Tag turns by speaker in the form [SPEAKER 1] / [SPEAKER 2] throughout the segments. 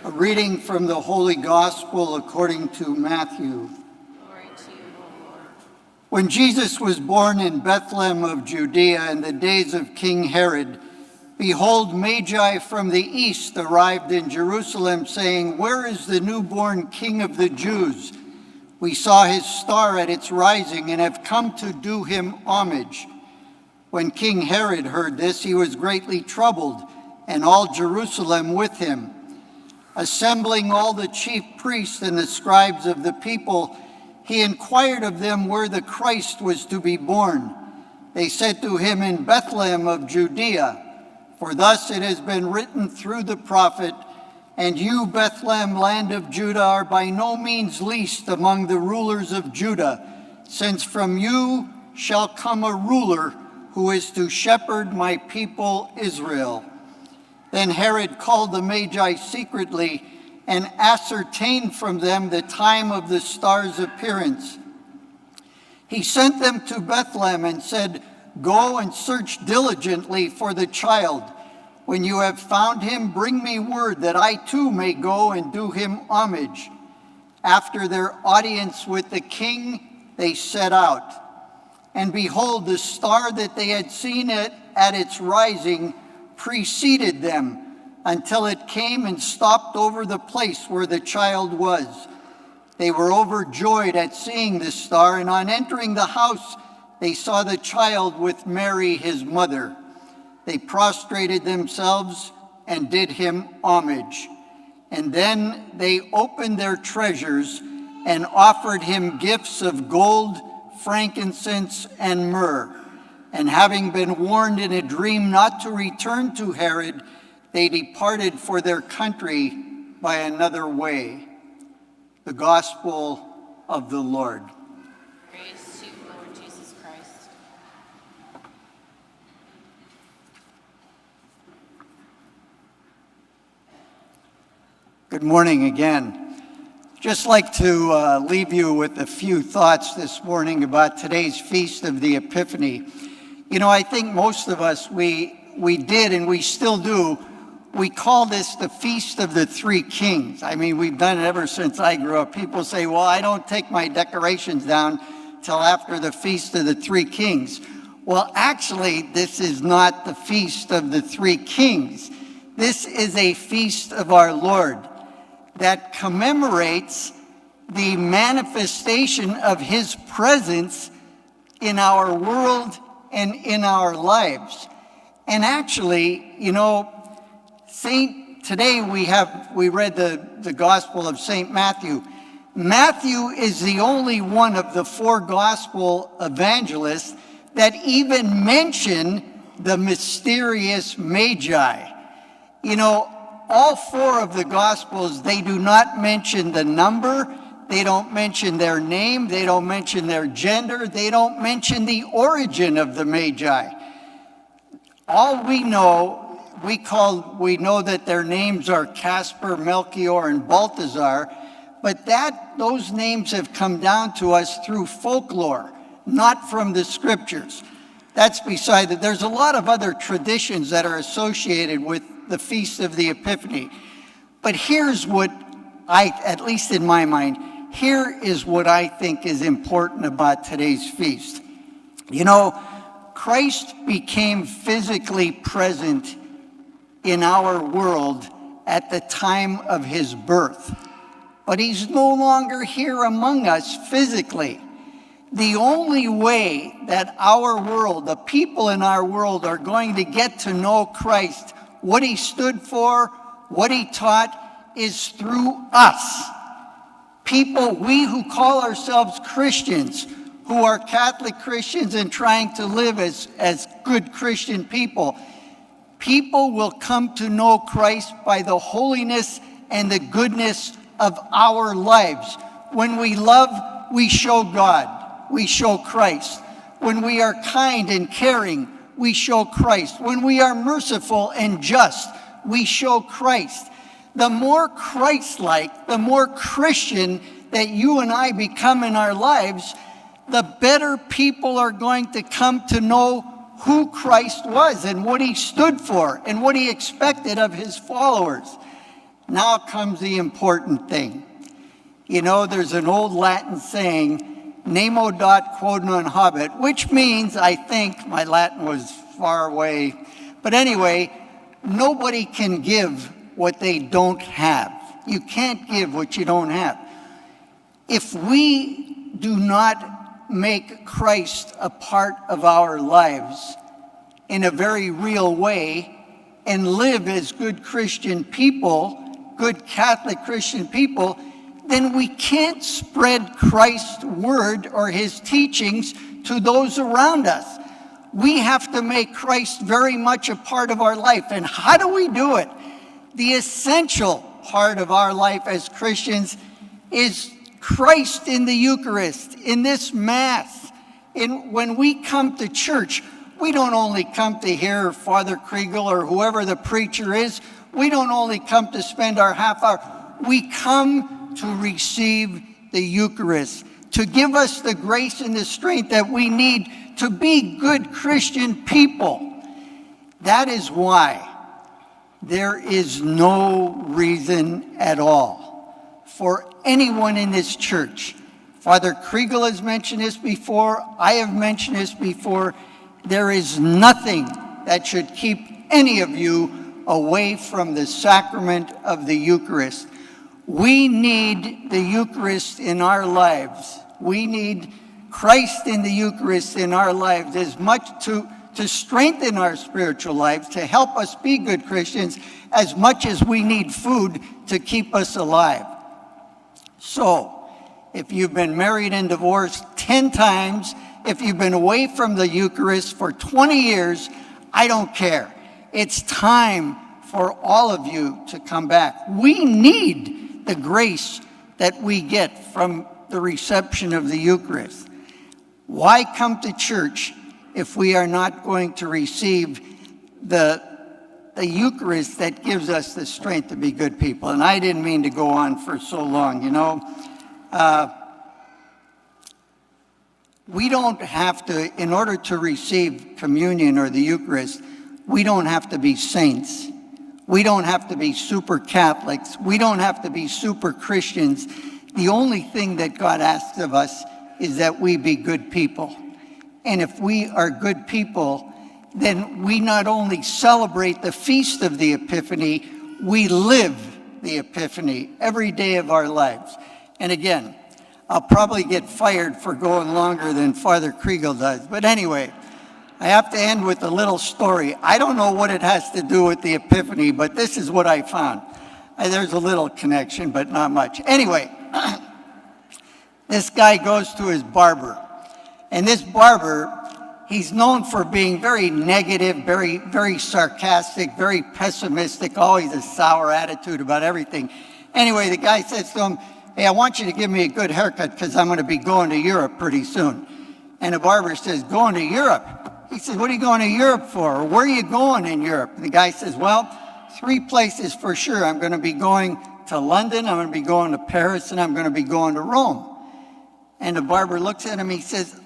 [SPEAKER 1] A reading from the Holy Gospel according to Matthew.
[SPEAKER 2] Glory to you, O Lord.
[SPEAKER 1] When Jesus was born in Bethlehem of Judea in the days of King Herod, behold, Magi from the east arrived in Jerusalem, saying, "Where is the newborn King of the Jews? We saw his star at its rising and have come to do him homage." When King Herod heard this, he was greatly troubled, and all Jerusalem with him. Assembling all the chief priests and the scribes of the people, he inquired of them where the Christ was to be born. They said to him, "In Bethlehem of Judea, for thus it has been written through the prophet, and you, Bethlehem, land of Judah, are by no means least among the rulers of Judah, since from you shall come a ruler who is to shepherd my people Israel." Then Herod called the Magi secretly and ascertained from them the time of the star's appearance. He sent them to Bethlehem and said, "Go and search diligently for the child. When you have found him, bring me word that I too may go and do him homage." After their audience with the king, they set out. And behold, the star that they had seen at its rising preceded them until it came and stopped over the place where the child was. They were overjoyed at seeing the star, and on entering the house, they saw the child with Mary, his mother. They prostrated themselves and did him homage. And then they opened their treasures and offered him gifts of gold, frankincense, and myrrh. And having been warned in a dream not to return to Herod, they departed for their country by another way. The Gospel of the Lord.
[SPEAKER 2] Praise to you, Lord Jesus Christ.
[SPEAKER 1] Good morning again. Just like to leave you with a few thoughts this morning about today's Feast of the Epiphany. You know, I think most of us, we did and we still do, we call this the Feast of the Three Kings. I mean, we've done it ever since I grew up. People say, well, I don't take my decorations down till after the Feast of the Three Kings. Well, actually, this is not the Feast of the Three Kings. This is a feast of our Lord that commemorates the manifestation of his presence in our world and in our lives. And actually, you know, today we read the Gospel of St. Matthew. Matthew is the only one of the four Gospel evangelists that even mention the mysterious Magi. You know, all four of the Gospels, they do not mention the number, they don't mention their name, they don't mention their gender, they don't mention the origin of the Magi. All we know, we know that their names are Casper, Melchior, and Balthazar, but those names have come down to us through folklore, not from the scriptures. That's beside that. There's a lot of other traditions that are associated with the Feast of the Epiphany. But here's what at least in my mind, here is what I think is important about today's feast. You know, Christ became physically present in our world at the time of his birth, but he's no longer here among us physically. The only way that our world, the people in our world, are going to get to know Christ, what he stood for, what he taught, is through us. People, we who call ourselves Christians, who are Catholic Christians and trying to live as good Christian people, people will come to know Christ by the holiness and the goodness of our lives. When we love, we show God. We show Christ. When we are kind and caring, we show Christ. When we are merciful and just, we show Christ. The more Christ-like, the more Christian that you and I become in our lives, the better people are going to come to know who Christ was and what he stood for and what he expected of his followers. Now comes the important thing. You know, there's an old Latin saying, nemo dat quod non habet, which means, I think, my Latin was far away, but anyway, nobody can give what they don't have. You can't give what you don't have. If we do not make Christ a part of our lives in a very real way and live as good Christian people, good Catholic Christian people, then we can't spread Christ's word or his teachings to those around us. We have to make Christ very much a part of our life. And how do we do it? The essential part of our life as Christians is Christ in the Eucharist, in this Mass. When we come to church, we don't only come to hear Father Kriegel or whoever the preacher is. We don't only come to spend our half hour. We come to receive the Eucharist, to give us the grace and the strength that we need to be good Christian people. That is why there is no reason at all for anyone in this church. Father Kriegel has mentioned this before. I have mentioned this before. There is nothing that should keep any of you away from the sacrament of the Eucharist. We need the Eucharist in our lives. We need Christ in the Eucharist in our lives as much to strengthen our spiritual lives, to help us be good Christians, as much as we need food to keep us alive. So, if you've been married and divorced 10 times, if you've been away from the Eucharist for 20 years, I don't care. It's time for all of you to come back. We need the grace that we get from the reception of the Eucharist. Why come to church if we are not going to receive the Eucharist that gives us the strength to be good people? And I didn't mean to go on for so long, you know. We don't have to, in order to receive communion or the Eucharist, we don't have to be saints. We don't have to be super Catholics. We don't have to be super Christians. The only thing that God asks of us is that we be good people. And if we are good people, then we not only celebrate the feast of the Epiphany, we live the Epiphany every day of our lives. And again, I'll probably get fired for going longer than Father Kriegel does. But anyway, I have to end with a little story. I don't know what it has to do with the Epiphany, but this is what I found. There's a little connection, but not much. Anyway, this guy goes to his barber. And this barber, he's known for being very negative, very, very sarcastic, very pessimistic, always a sour attitude about everything. Anyway, the guy says to him, "Hey, I want you to give me a good haircut because I'm going to be going to Europe pretty soon." And the barber says, "Going to Europe?" He says, "What are you going to Europe for? Or where are you going in Europe?" And the guy says, "Well, 3 places for sure. I'm going to be going to London, I'm going to be going to Paris, and I'm going to be going to Rome." And the barber looks at him, he says,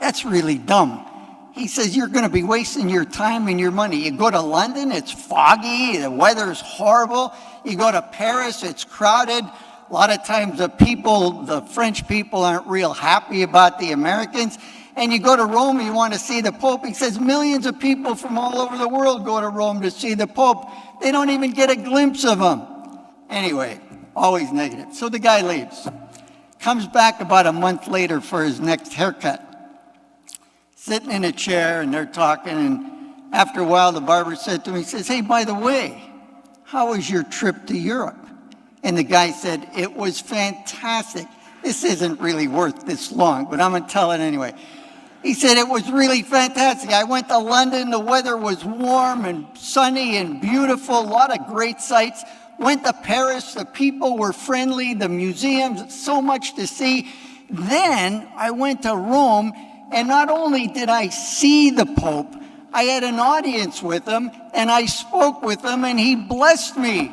[SPEAKER 1] "That's really dumb." He says, "You're going to be wasting your time and your money. You go to London, it's foggy, the weather's horrible. You go to Paris, it's crowded. A lot of times the French people aren't real happy about the Americans. And you go to Rome, you want to see the Pope." He says, "Millions of people from all over the world go to Rome to see the Pope. They don't even get a glimpse of him." Anyway, always negative. So the guy leaves. Comes back about a month later for his next haircut. Sitting in a chair, and they're talking, and after a while, the barber said to him, he says, "Hey, by the way, how was your trip to Europe?" And the guy said, "It was fantastic." This isn't really worth this long, but I'm going to tell it anyway. He said, "It was really fantastic. I went to London. The weather was warm and sunny and beautiful. A lot of great sights. Went to Paris. The people were friendly. The museums, so much to see. Then I went to Rome, and not only did I see the Pope, I had an audience with him, and I spoke with him, and he blessed me."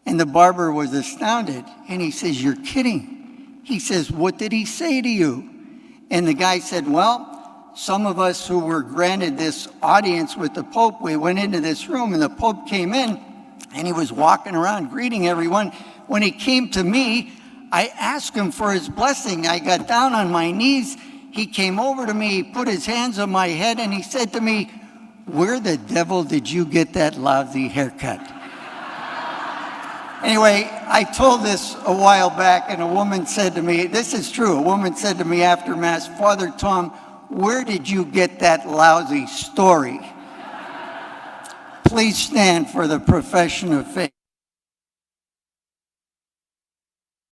[SPEAKER 1] And the barber was astounded, and he says, "You're kidding." He says, "What did he say to you?" And the guy said, "Well, some of us who were granted this audience with the Pope, we went into this room, and the Pope came in, And he was walking around greeting everyone. When he came to me, I asked him for his blessing. I got down on my knees. He came over to me, he put his hands on my head, and he said to me, "Where the devil did you get that lousy haircut?" Anyway, I told this a while back, and a woman said to me, this is true, a woman said to me after Mass, "Father Tom, where did you get that lousy story?" Please stand for the profession of faith.